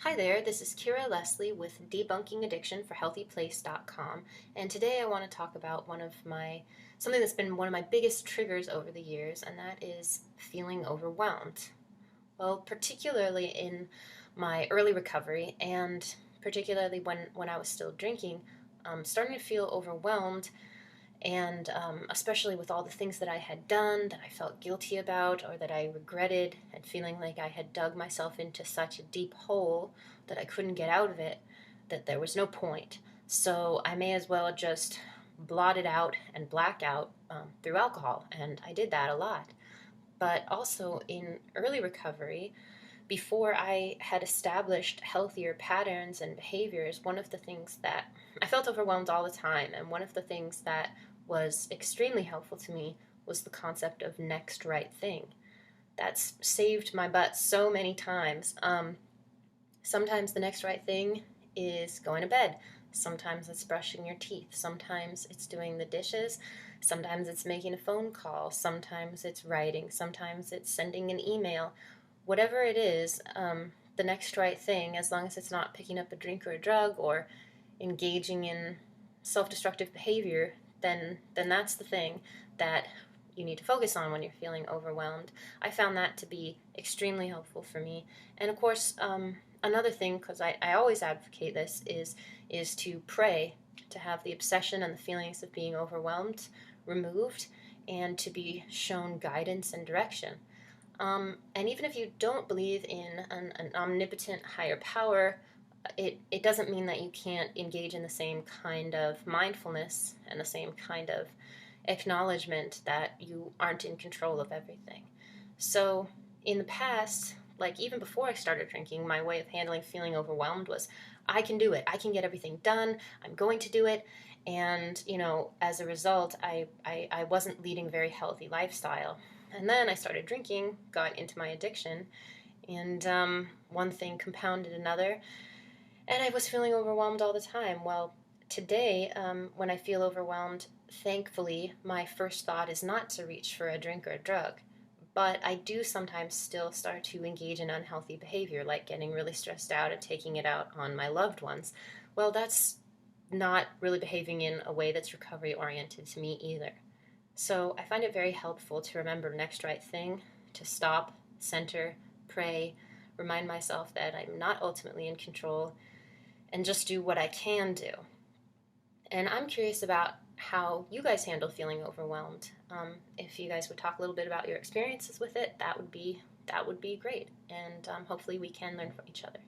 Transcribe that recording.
Hi there, this is Kira Leslie with Debunking Addiction for HealthyPlace.com, and today I want to talk about something that's been one of my biggest triggers over the years, and that is feeling overwhelmed. Well, particularly in my early recovery, and particularly when I was still drinking, starting to feel overwhelmed, and especially with all the things that I had done that I felt guilty about or that I regretted, and feeling like I had dug myself into such a deep hole that I couldn't get out of it, that there was no point. So I may as well just blot it out and black out through alcohol, and I did that a lot. But also in early recovery, before I had established healthier patterns and behaviors, one of the things that I felt overwhelmed all the time, and one of the things that was extremely helpful to me was the concept of next right thing. That's saved my butt so many times. Sometimes the next right thing is going to bed. Sometimes it's brushing your teeth. Sometimes it's doing the dishes. Sometimes it's making a phone call. Sometimes it's writing. Sometimes it's sending an email. Whatever it is, the next right thing, as long as it's not picking up a drink or a drug or engaging in self-destructive behavior, then that's the thing that you need to focus on when you're feeling overwhelmed. I found that to be extremely helpful for me. And of course, another thing, because I always advocate this, is to pray, to have the obsession and the feelings of being overwhelmed removed, and to be shown guidance and direction. And even if you don't believe in an omnipotent higher power, it doesn't mean that you can't engage in the same kind of mindfulness and the same kind of acknowledgement that you aren't in control of everything. So in the past, like even before I started drinking, my way of handling feeling overwhelmed was, I can do it. I can get everything done. I'm going to do it. And, as a result, I wasn't leading a very healthy lifestyle. And then I started drinking, got into my addiction, and one thing compounded another, and I was feeling overwhelmed all the time. Well, today, when I feel overwhelmed, thankfully, my first thought is not to reach for a drink or a drug. But I do sometimes still start to engage in unhealthy behavior, like getting really stressed out and taking it out on my loved ones. Well, that's not really behaving in a way that's recovery oriented to me either. So I find it very helpful to remember next right thing, to stop, center, pray, remind myself that I'm not ultimately in control, and just do what I can do. And I'm curious about how you guys handle feeling overwhelmed. If you guys would talk a little bit about your experiences with it, that would be great. And hopefully we can learn from each other.